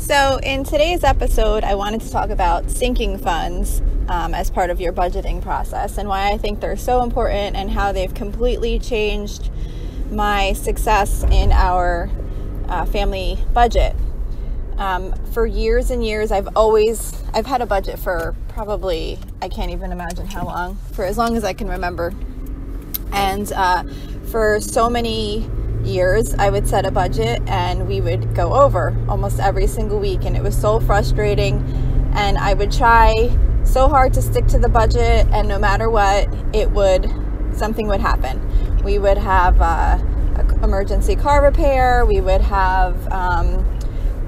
So in today's episode, I wanted to talk about sinking funds as part of your budgeting process and why I think they're so important and how they've completely changed my success in our family budget. For years and years, I've had a budget for probably, I can't even imagine how long, for as long as I can remember. And for so many years, I would set a budget and we would go over almost every single week, and it was so frustrating. And I would try so hard to stick to the budget, and no matter what, something would happen. We would have an emergency car repair. We would have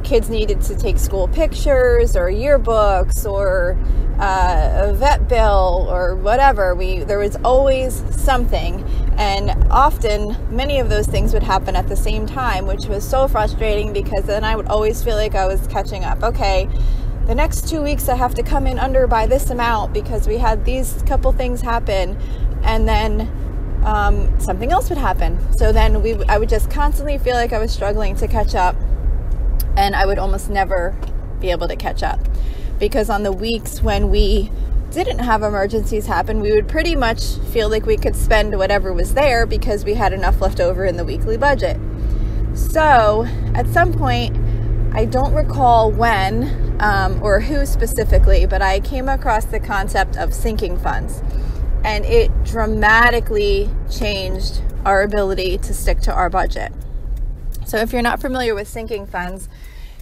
kids needed to take school pictures or yearbooks or a vet bill or whatever. There was always something, and often many of those things would happen at the same time, which was so frustrating because then I would always feel like I was catching up. Okay, the next 2 weeks I have to come in under by this amount because we had these couple things happen, and then something else would happen. So then I would just constantly feel like I was struggling to catch up, and I would almost never be able to catch up, because on the weeks when we didn't have emergencies happen, we would pretty much feel like we could spend whatever was there because we had enough left over in the weekly budget. So at some point, I don't recall when or who specifically, but I came across the concept of sinking funds, and it dramatically changed our ability to stick to our budget. So if you're not familiar with sinking funds,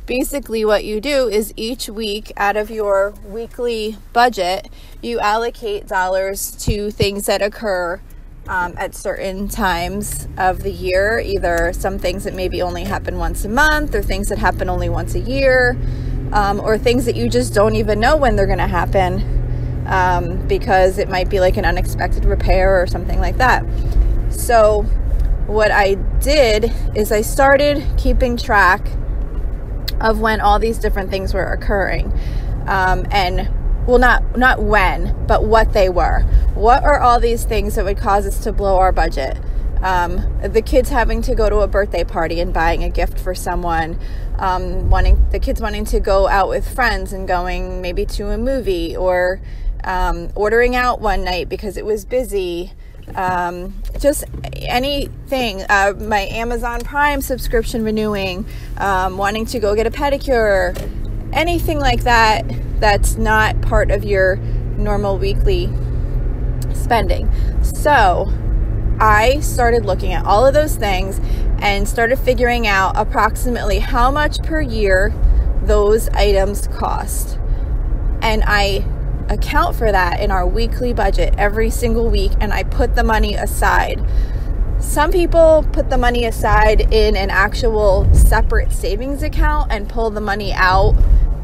basically what you do is each week out of your weekly budget, you allocate dollars to things that occur at certain times of the year, either some things that maybe only happen once a month or things that happen only once a year, or things that you just don't even know when they're going to happen because it might be like an unexpected repair or something like that. So what I did is I started keeping track of when all these different things were occurring, not when, but what they were. What are all these things that would cause us to blow our budget? The kids having to go to a birthday party and buying a gift for someone, the kids wanting to go out with friends and going maybe to a movie, or ordering out one night because it was busy. Just anything, my Amazon Prime subscription renewing, wanting to go get a pedicure, anything like that that's not part of your normal weekly spending. So I started looking at all of those things and started figuring out approximately how much per year those items cost. And I account for that in our weekly budget every single week, and I put the money aside. Some people put the money aside in an actual separate savings account and pull the money out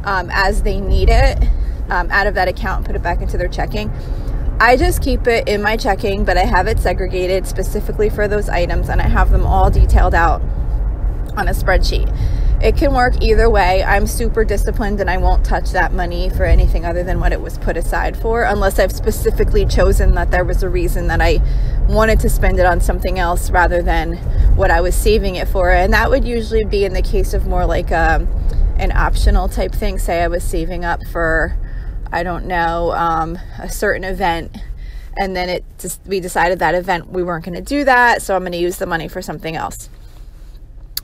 as they need it out of that account and put it back into their checking. I just keep it in my checking, but I have it segregated specifically for those items, and I have them all detailed out on a spreadsheet. It can work either way. I'm super disciplined and I won't touch that money for anything other than what it was put aside for, unless I've specifically chosen that there was a reason that I wanted to spend it on something else rather than what I was saving it for. And that would usually be in the case of more like an optional type thing. Say I was saving up for, I don't know, a certain event, and then we decided that event we weren't going to do that, so I'm going to use the money for something else.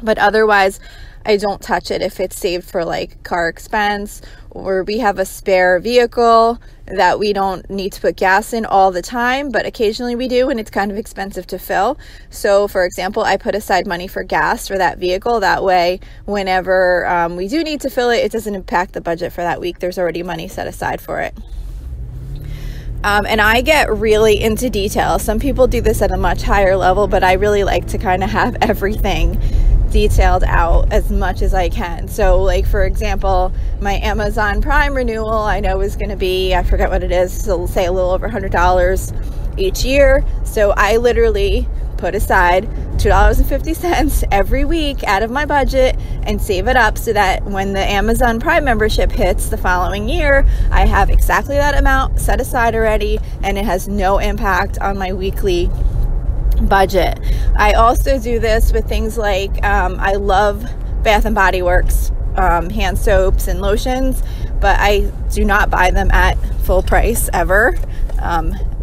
But otherwise, I don't touch it if it's saved for like car expense, or we have a spare vehicle that we don't need to put gas in all the time, but occasionally we do, and it's kind of expensive to fill. So for example, I put aside money for gas for that vehicle. That way, whenever we do need to fill it, it doesn't impact the budget for that week. There's already money set aside for it. And I get really into detail. Some people do this at a much higher level, but I really like to kind of have everything detailed out as much as I can. So like, for example, my Amazon Prime renewal I know is going to be, I forget what it is, so say a little over $100 each year. So I literally put aside $2.50 every week out of my budget and save it up so that when the Amazon Prime membership hits the following year, I have exactly that amount set aside already, and it has no impact on my weekly budget. I also do this with things like I love Bath and Body Works. hand soaps and lotions, but I do not buy them at full price ever.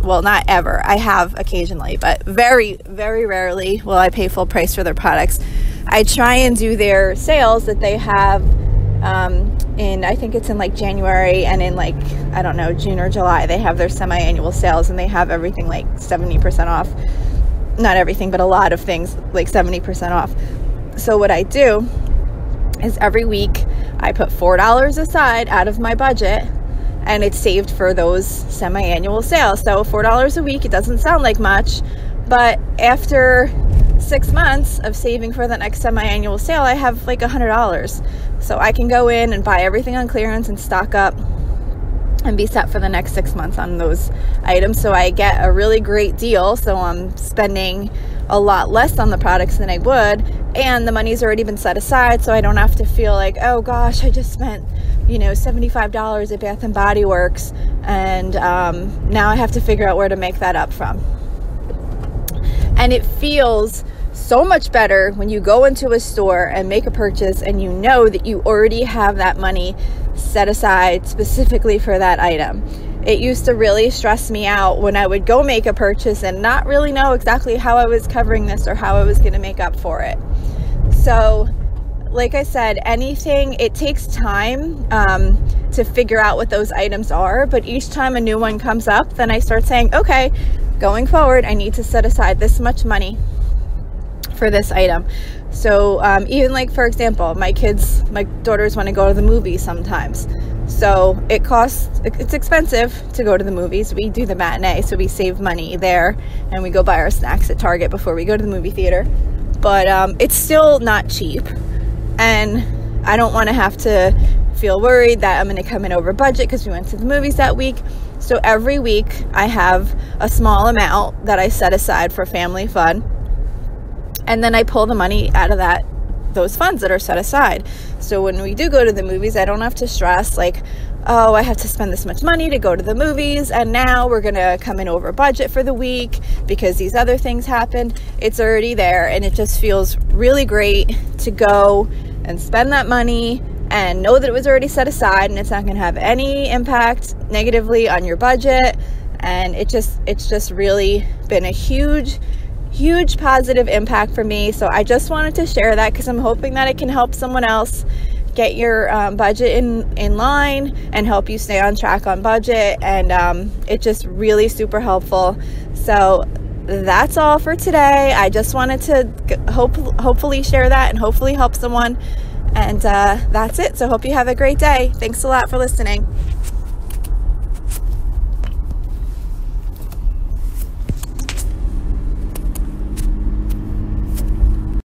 Well, not ever. I have occasionally, but very, very rarely will I pay full price for their products. I try and do their sales that they have I think it's in like January, and in like, I don't know, June or July, they have their semi-annual sales, and they have everything like 70% off. Not everything, but a lot of things like 70% off. So what I do is every week I put $4 aside out of my budget, and it's saved for those semi-annual sales. So $4 a week, it doesn't sound like much, but after 6 months of saving for the next semi-annual sale, I have like $100. So I can go in and buy everything on clearance and stock up and be set for the next 6 months on those items. So I get a really great deal. So I'm spending a lot less on the products than I would, and the money's already been set aside, so I don't have to feel like, oh gosh, I just spent, $75 at Bath and Body Works, and now I have to figure out where to make that up from. And it feels so much better when you go into a store and make a purchase and you know that you already have that money set aside specifically for that item. It used to really stress me out when I would go make a purchase and not really know exactly how I was covering this or how I was going to make up for it. So, like I said, it takes time to figure out what those items are, but each time a new one comes up, then I start saying, okay, going forward, I need to set aside this much money for this item. So even like, for example, my daughters want to go to the movies sometimes. So it's expensive to go to the movies. We do the matinee, so we save money there, and we go buy our snacks at Target before we go to the movie theater. But it's still not cheap, and I don't want to have to feel worried that I'm going to come in over budget because we went to the movies that week. So every week I have a small amount that I set aside for family fun, and then I pull the money out of those funds that are set aside. So when we do go to the movies, I don't have to stress like, oh, I have to spend this much money to go to the movies, and now we're going to come in over budget for the week because these other things happened. It's already there, and it just feels really great to go and spend that money and know that it was already set aside, and it's not going to have any impact negatively on your budget. And it's just really been a huge positive impact for me. So I just wanted to share that because I'm hoping that it can help someone else get your budget in line and help you stay on track on budget. And it's just really super helpful. So that's all for today. I just wanted to hopefully share that and hopefully help someone. And that's it. So hope you have a great day. Thanks a lot for listening.